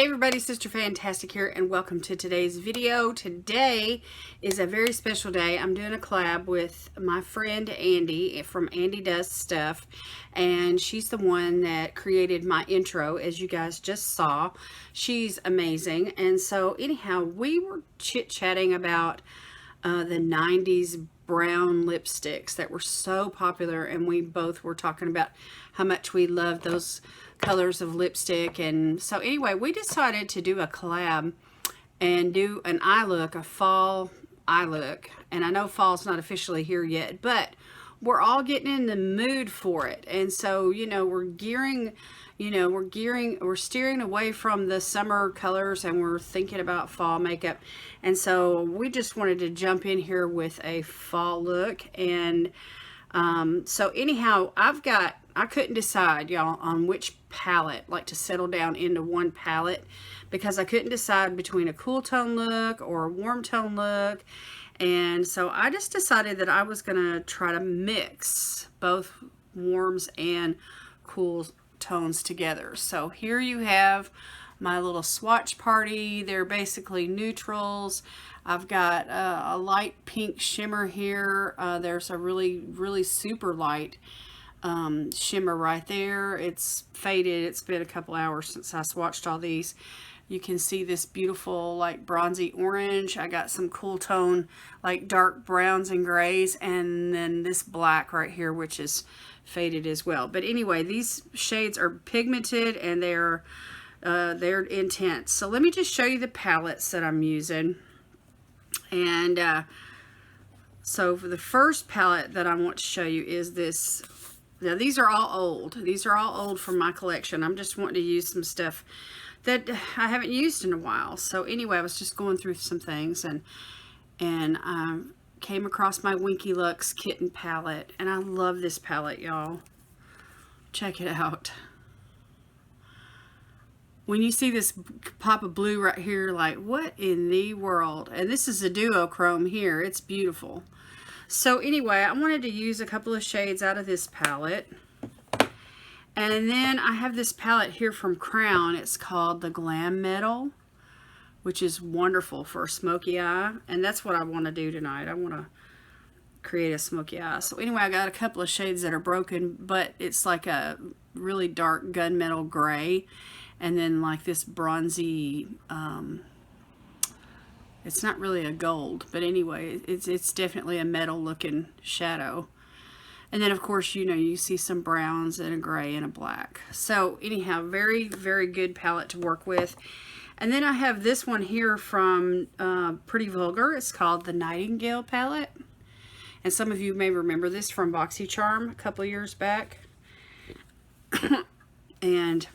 Hey everybody, Sister Fantastic here, and welcome to today's video. Today is a very special day. I'm doing a collab with my friend Andi from Andi Does Stuff, and she's the one that created my intro, as you guys just saw. She's amazing. And so anyhow, we were chit-chatting about the 90s brown lipsticks that were so popular, and we both were talking about how much we loved those colors of lipstick. And so anyway, we decided to do a collab and do an eye look, a fall eye look. And I know fall's not officially here yet, but we're all getting in the mood for it. And so, you know, we're steering away from the summer colors and we're thinking about fall makeup. And so we just wanted to jump in here with a fall look. And so anyhow, I couldn't decide, y'all, on which palette, like to settle down into one palette, because I couldn't decide between a cool tone look or a warm tone look. And so I just decided that I was gonna try to mix both warms and cool tones together. So here you have my little swatch party. They're basically neutrals. I've got a light pink shimmer here. There's a really super light shimmer right there. It's faded. It's been a couple hours since I swatched all these. You can see this beautiful like bronzy orange. I got some cool tone like dark browns and grays, and then this black right here, which is faded as well. But anyway, these shades are pigmented and they're intense. So let me just show you the palettes that I'm using. And so for the first palette that I want to show you is this. Now these are all old. These are all old from my collection. I'm just wanting to use some stuff that I haven't used in a while. So anyway, I was just going through some things and I came across my Winky Kitten palette, and I love this palette, y'all. Check it out. When you see this pop of blue right here, like what in the world? And this is a duochrome here. It's beautiful. So anyway, I wanted to use a couple of shades out of this palette. And then I have this palette here from Crown. It's called the Glam Metal, which is wonderful for a smoky eye. And that's what I want to do tonight. I want to create a smoky eye. So anyway, I got a couple of shades that are broken, but it's like a really dark gunmetal gray. And then like this bronzy, it's not really a gold, but anyway, it's definitely a metal looking shadow. And then of course, you know, you see some browns and a gray and a black. So anyhow, very good palette to work with. And then I have this one here from Pretty Vulgar. It's called the Nightingale palette. And some of you may remember this from BoxyCharm a couple of years back. And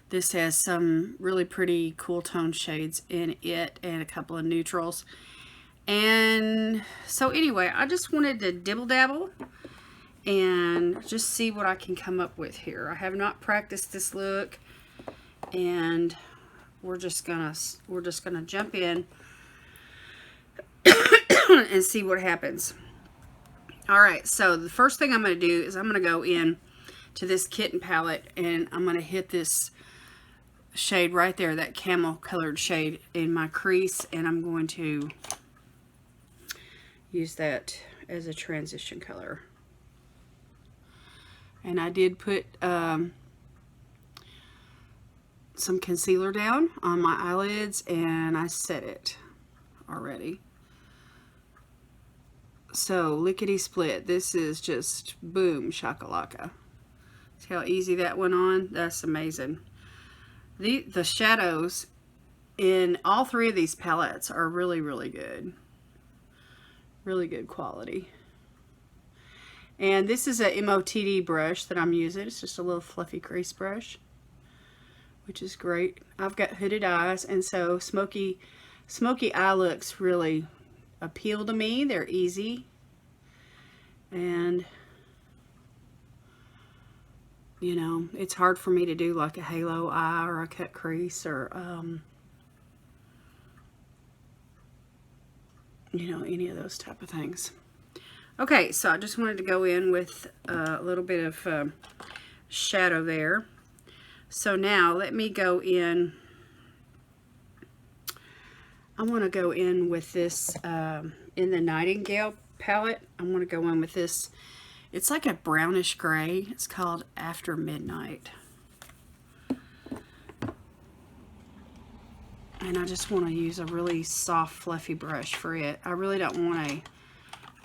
this has some really pretty cool tone shades in it and a couple of neutrals. And so anyway, I just wanted to dibble dabble and just see what I can come up with here. I have not practiced this look, and we're just gonna jump in and see what happens. All right, so the first thing I'm gonna do is I'm gonna go in to this Kitten palette, and I'm gonna hit this shade right there, that camel colored shade, in my crease, and I'm going to use that as a transition color. And I did put some concealer down on my eyelids, and I set it already. So lickety split, this is just boom shakalaka. See how easy that went on? That's amazing. The shadows in all three of these palettes are really good. Really good quality. And this is a MOTD brush that I'm using. It's just a little fluffy crease brush, which is great. I've got hooded eyes, and so smoky eye looks really appeal to me. They're easy. And you know, it's hard for me to do like a halo eye or a cut crease or, you know, any of those type of things. Okay, so I just wanted to go in with a little bit of shadow there. So now let me go in. I want to go in with this in the Nightingale palette. I want to go in with this. It's like a brownish gray. It's called After Midnight. And I just want to use a really soft, fluffy brush for it. I really don't want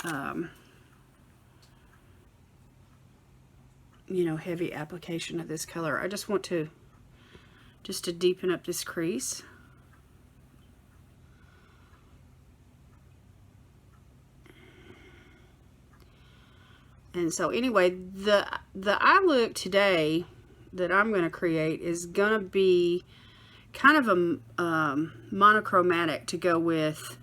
a, you know, heavy application of this color. I just want to, just to deepen up this crease. And so anyway, the eye look today that I'm going to create is going to be kind of a monochromatic to go with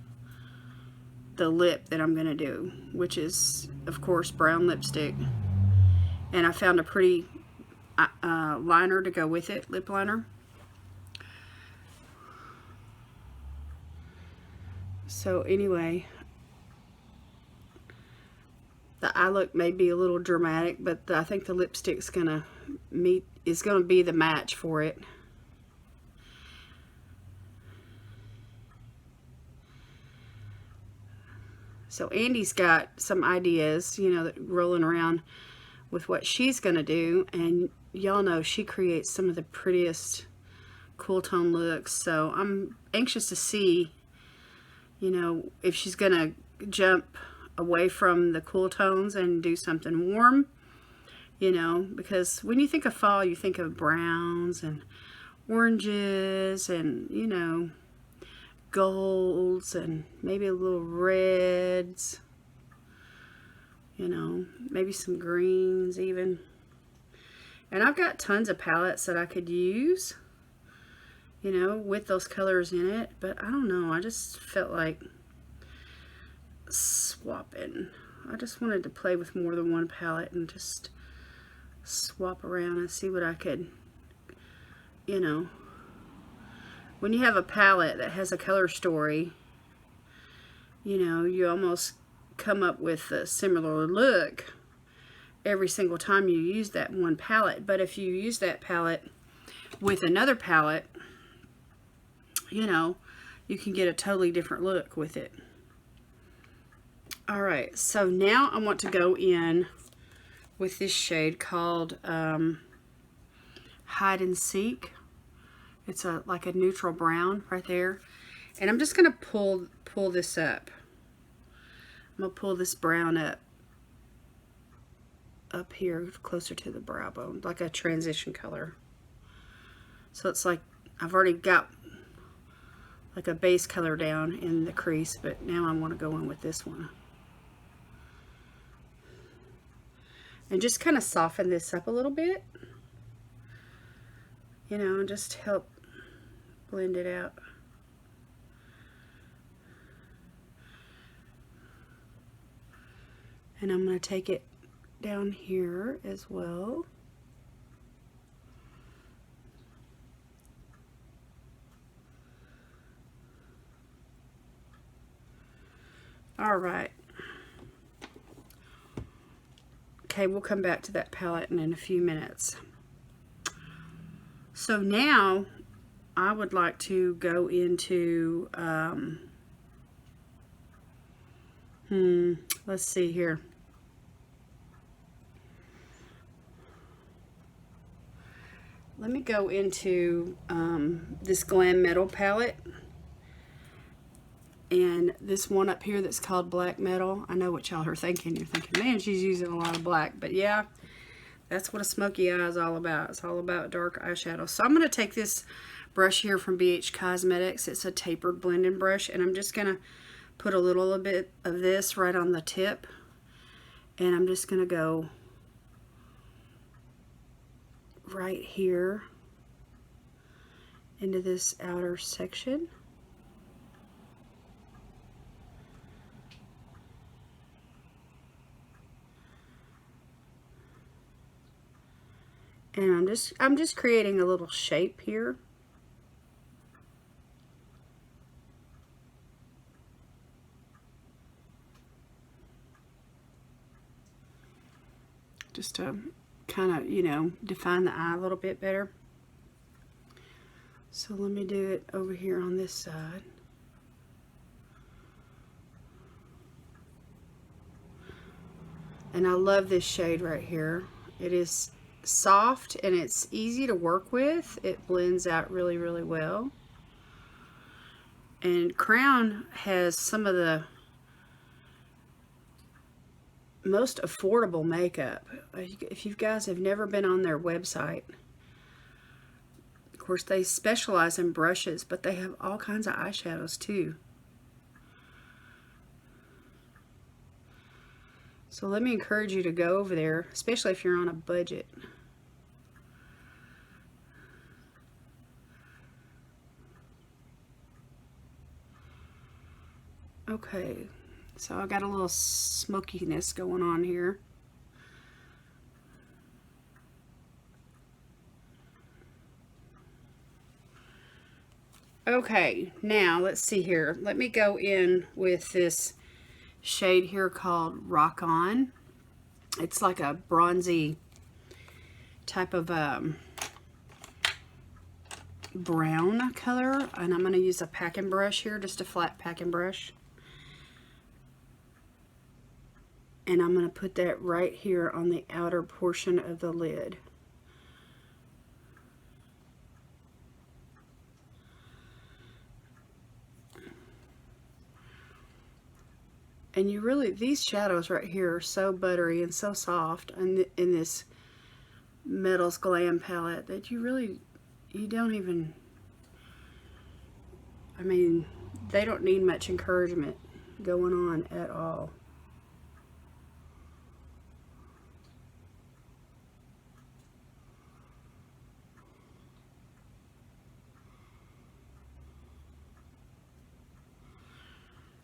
the lip that I'm going to do, which is, of course, brown lipstick. And I found a pretty liner to go with it, lip liner. So anyway, the eye look may be a little dramatic, but I think the lipstick's gonna is gonna be the match for it. So Andi's got some ideas, you know, that rolling around with what she's gonna do, and y'all know she creates some of the prettiest cool tone looks. So I'm anxious to see, you know, if she's gonna jump away from the cool tones and do something warm, you know, because when you think of fall, you think of browns and oranges and, you know, golds and maybe a little reds, you know, maybe some greens even. And I've got tons of palettes that I could use, you know, with those colors in it, but I don't know, I just felt like swapping. I just wanted to play with more than one palette and just swap around and see what I could, you know. When you have a palette that has a color story, you know, you almost come up with a similar look every single time you use that one palette. But if you use that palette with another palette, you know, you can get a totally different look with it. All right, so now I want to go in with this shade called Hide and Seek. It's like a neutral brown right there. And I'm just gonna pull this up. I'm gonna pull this brown up here closer to the brow bone, like a transition color. So it's like I've already got like a base color down in the crease, but now I want to go in with this one. And just kind of soften this up a little bit, you know, and just help blend it out. And I'm going to take it down here as well. All right. Okay, we'll come back to that palette in a few minutes. So now I would like to go into, let's see here. Let me go into this Glam Metal palette. And this one up here that's called Black Metal. I know what y'all are thinking. You're thinking, man, she's using a lot of black. But yeah, that's what a smoky eye is all about. It's all about dark eyeshadow. So I'm going to take this brush here from BH Cosmetics. It's a tapered blending brush. And I'm just going to put a little bit of this right on the tip. And I'm just going to go right here into this outer section. And I'm just creating a little shape here. Just to kind of, you know, define the eye a little bit better. So let me do it over here on this side. And I love this shade right here. It is soft and it's easy to work with. It blends out really, really well. And Crown has some of the most affordable makeup. If you guys have never been on their website, of course they specialize in brushes, but they have all kinds of eyeshadows too. So let me encourage you to go over there, especially if you're on a budget. Okay, so I got a little smokiness going on here. Okay, now let's see here. Let me go in with this shade here called Rock On. It's like a bronzy type of brown color, and I'm going to use a packing brush here, just a flat packing brush. And I'm going to put that right here on the outer portion of the lid. And you really, these shadows right here are so buttery and so soft in this Metals Glam palette that you really, you don't even, I mean, they don't need much encouragement going on at all.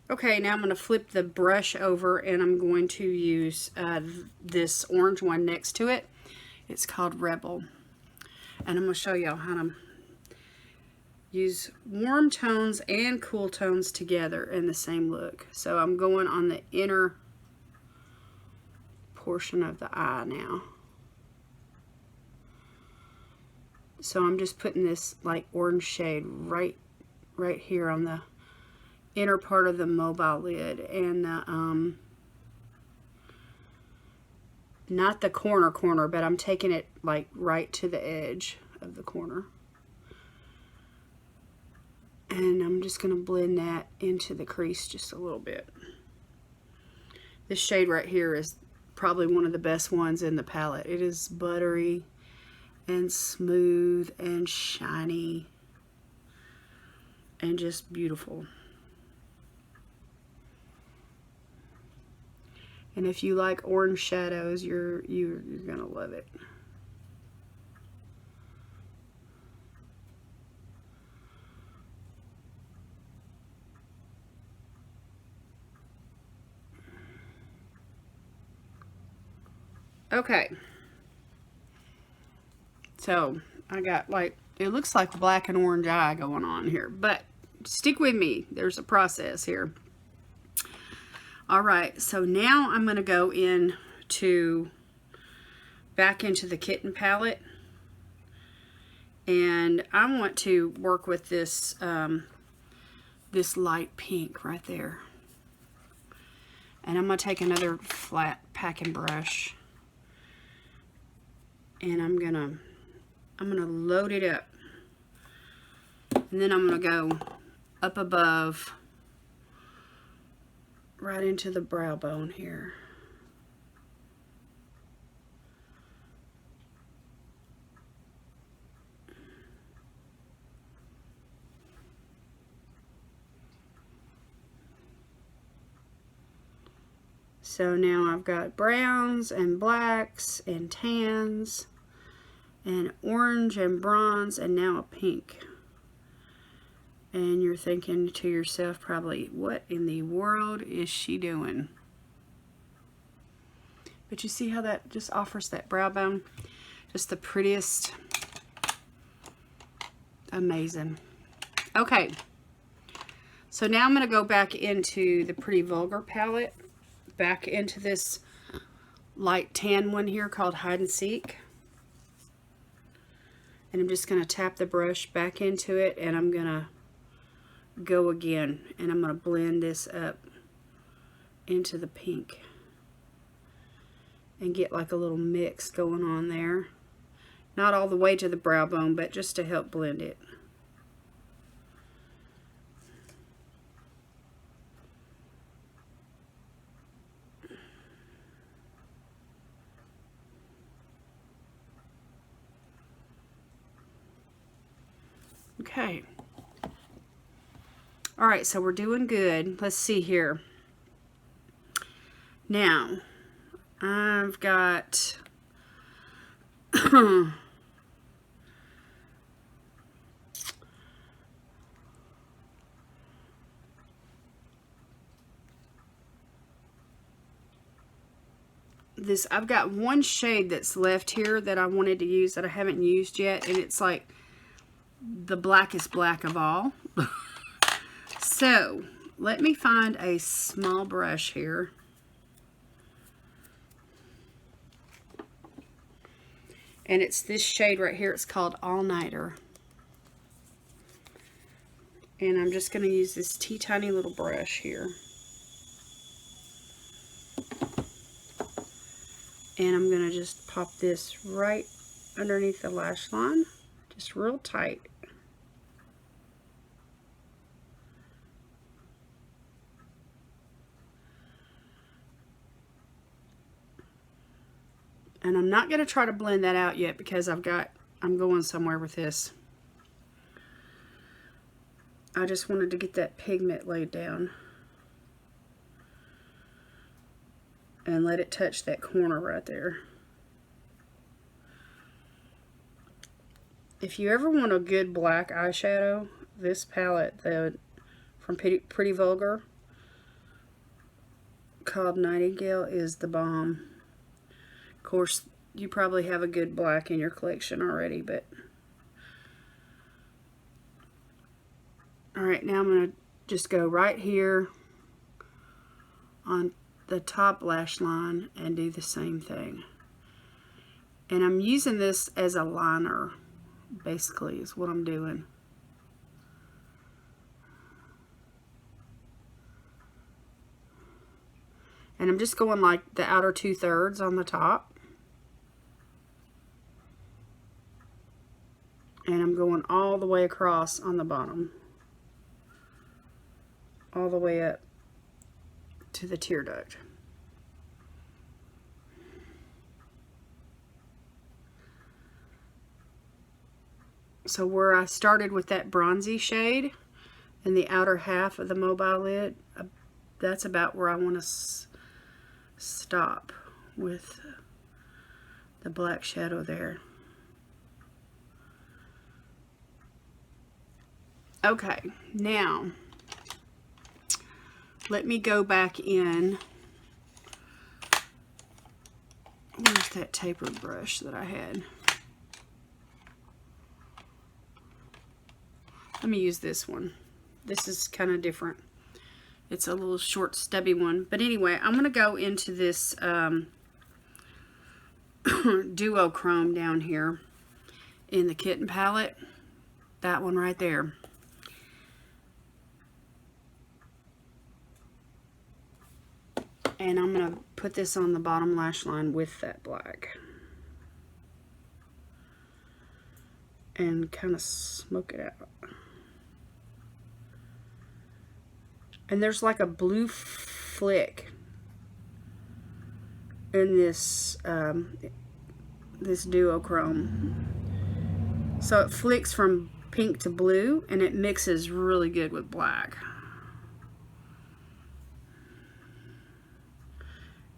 Okay, now I'm going to flip the brush over and I'm going to use this orange one next to it. It's called Rebel. And I'm going to show y'all how to use warm tones and cool tones together in the same look. So I'm going on the inner portion of the eye now. So I'm just putting this like orange shade right here on the inner part of the mobile lid, and not the corner, but I'm taking it like right to the edge of the corner. And I'm just going to blend that into the crease just a little bit. This shade right here is probably one of the best ones in the palette. It is buttery and smooth and shiny and just beautiful. And if you like orange shadows, you're gonna love it. Okay. So I got like, it looks like black and orange eye going on here, but stick with me. There's a process here. All right, so now I'm going to go back into the Kitten palette, and I want to work with this this light pink right there. And I'm going to take another flat packing brush, and I'm gonna load it up, and then I'm gonna go up above, right into the brow bone here. So now I've got browns and blacks and tans and orange and bronze and now a pink. And you're thinking to yourself probably, what in the world is she doing? But you see how that just offers that brow bone? Just the prettiest. Amazing. Okay. So now I'm going to go back into the Pretty Vulgar palette. Back into this light tan one here called Hide and Seek. And I'm just going to tap the brush back into it, and I'm going to go again, and I'm going to blend this up into the pink and get like a little mix going on there. Not all the way to the brow bone, but just to help blend it. Okay. All right, so we're doing good. Let's see here. Now, I've got this. I've got one shade that's left here that I wanted to use that I haven't used yet, and it's like the blackest black of all. So let me find a small brush here. And it's this shade right here. It's called All Nighter. And I'm just going to use this teeny tiny little brush here. And I'm going to just pop this right underneath the lash line. Just real tight. And I'm not going to try to blend that out yet because I'm going somewhere with this. I just wanted to get that pigment laid down. And let it touch that corner right there. If you ever want a good black eyeshadow, this palette from Pretty Vulgar called Nightingale is the bomb. Of course, you probably have a good black in your collection already, but alright, now I'm going to just go right here on the top lash line and do the same thing. And I'm using this as a liner, basically, is what I'm doing. And I'm just going like the outer 2/3 on the top. And I'm going all the way across on the bottom. All the way up to the tear duct. So where I started with that bronzy shade in the outer half of the mobile lid, that's about where I want to stop with the black shadow there. Okay, now let me go back in. Where's that tapered brush that I had? Let me use this one. This is kind of different. It's a little short, stubby one. But anyway, I'm going to go into this duochrome down here in the Kitten palette. That one right there. And I'm going to put this on the bottom lash line with that black. And kind of smoke it out. And there's like a blue flick in this this duochrome. So it flicks from pink to blue, and it mixes really good with black.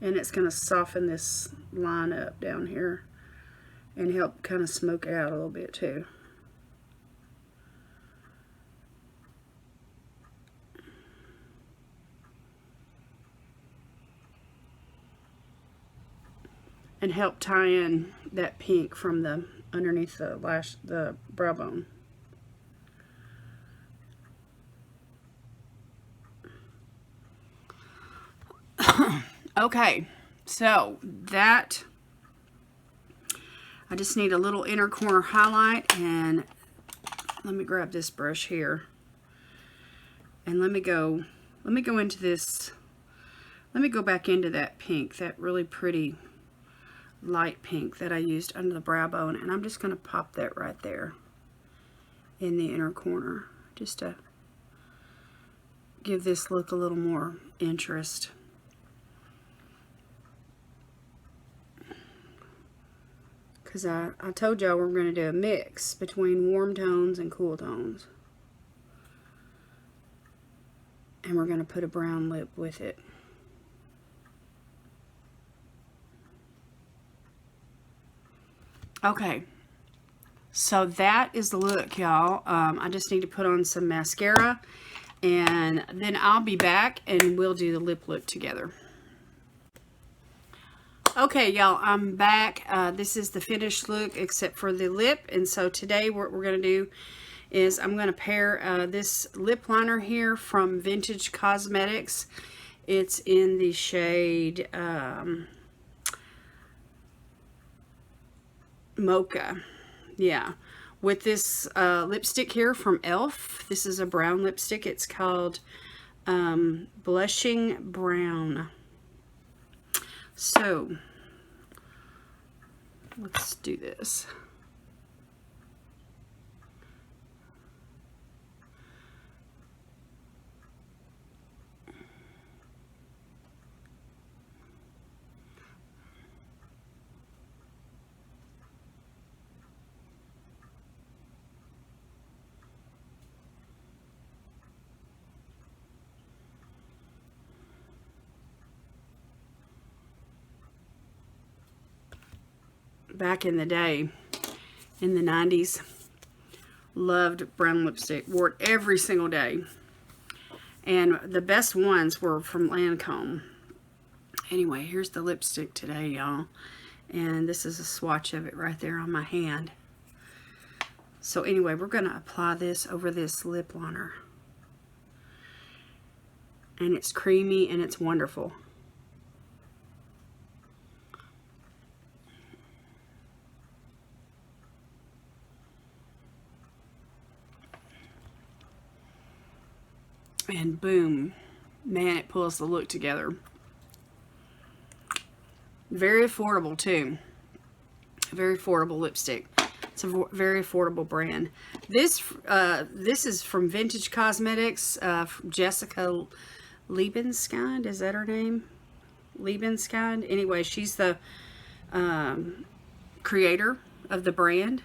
And it's going to soften this line up down here and help kind of smoke it out a little bit too. And help tie in that pink from the underneath the brow bone. Okay, so that I just need a little inner corner highlight, and let me grab this brush here. And let me go into this. Let me go back into that pink, that really pretty light pink that I used under the brow bone, and I'm just going to pop that right there in the inner corner, just to give this look a little more interest. Because I told y'all we're going to do a mix between warm tones and cool tones. And we're going to put a brown lip with it. Okay, so that is the look, y'all. I just need to put on some mascara, and then I'll be back and we'll do the lip look together. Okay, y'all, I'm back. This is the finished look except for the lip, and so today what we're going to do is I'm going to pair this lip liner here from Vintage Cosmetics. It's in the shade Mocha, yeah, with this lipstick here from e.l.f. This is a brown lipstick. It's called Blushing Brown. So let's do this. Back in the day, in the 90s, loved brown lipstick, wore it every single day, and the best ones were from Lancome. Anyway, here's the lipstick today, y'all, and this is a swatch of it right there on my hand. So anyway, we're going to apply this over this lip liner, and it's creamy and it's wonderful. And boom, man, it pulls the look together. Very affordable too. Very affordable lipstick. It's a very affordable brand. This is from Vintage Cosmetics. Jessica Liebenskind, is that her name? Liebenskind. Anyway, she's the creator of the brand,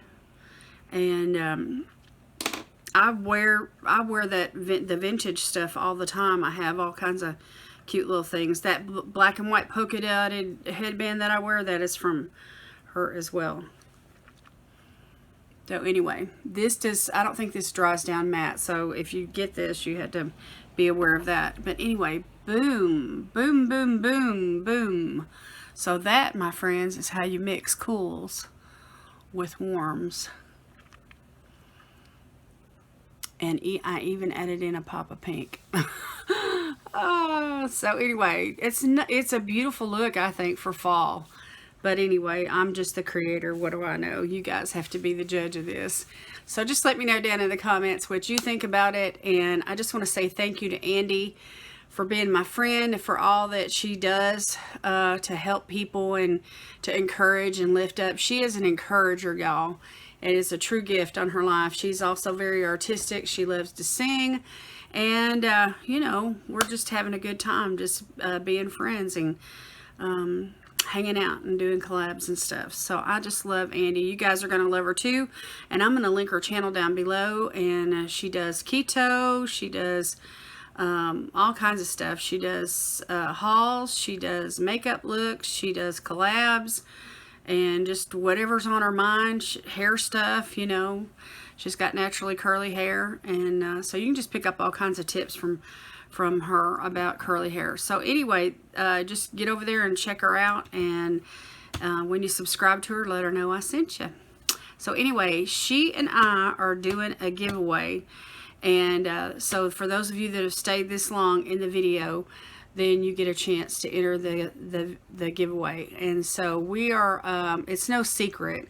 and I wear the vintage stuff all the time. I have all kinds of cute little things. That black and white polka dotted headband that I wear, that is from her as well. So anyway, I don't think this dries down matte. So if you get this, you have to be aware of that. But anyway, boom, boom, boom, boom, boom. So that, my friends, is how you mix cools with warms. And I even added in a pop of pink. So anyway, it's a beautiful look, I think, for fall. But anyway, I'm just the creator. What do I know? You guys have to be the judge of this. So just let me know down in the comments what you think about it. And I just want to say thank you to Andi for being my friend, for all that she does to help people and to encourage and lift up. She is an encourager, y'all. It is a true gift on her life. She's also very artistic. She loves to sing. And, you know, we're just having a good time, just being friends and hanging out and doing collabs and stuff. So I just love Andi. You guys are going to love her too. And I'm going to link her channel down below. And she does keto. She does all kinds of stuff. She does hauls. She does makeup looks. She does collabs. And just whatever's on her mind, hair stuff, you know. She's got naturally curly hair, and so you can just pick up all kinds of tips from her about curly hair. So anyway, just get over there and check her out, and when you subscribe to her, let her know I sent you. So anyway, she and I are doing a giveaway, and so for those of you that have stayed this long in the video, then you get a chance to enter the giveaway. And so we are, it's no secret.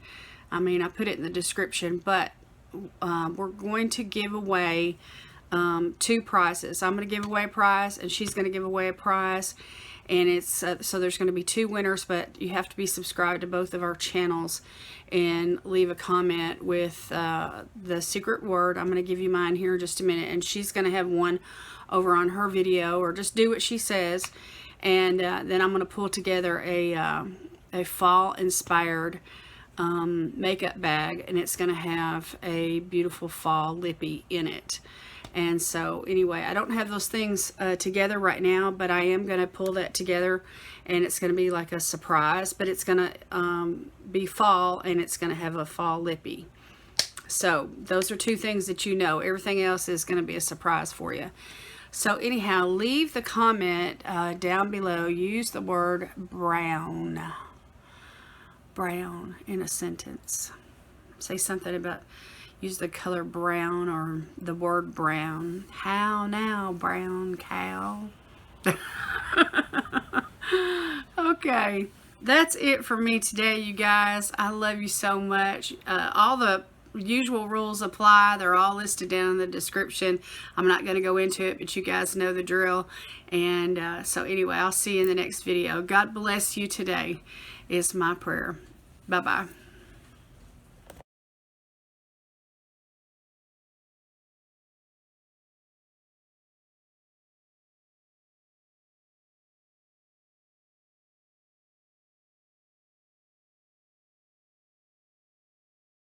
I mean, I put it in the description, but we're going to give away 2 prizes. I'm going to give away a prize, and she's going to give away a prize. And it's so there's going to be 2 winners, but you have to be subscribed to both of our channels and leave a comment with the secret word. I'm going to give you mine here in just a minute, and she's going to have one over on her video, or just do what she says. And then I'm going to pull together a fall inspired makeup bag, and it's going to have a beautiful fall lippy in it. And so anyway, I don't have those things together right now, but I am going to pull that together, and it's going to be like a surprise, but it's going to be fall, and it's going to have a fall lippy. So those are 2 things that you know. Everything else is going to be a surprise for you. So anyhow, leave the comment down below. Use the word brown. Brown in a sentence. Say something about, use the color brown or the word brown. How now, brown cow? Okay, that's it for me today, you guys. I love you so much. All the usual rules apply. They're all listed down in the description. I'm not going to go into it, but you guys know the drill. And so anyway, I'll see you in the next video. God bless you today is my prayer. Bye-bye.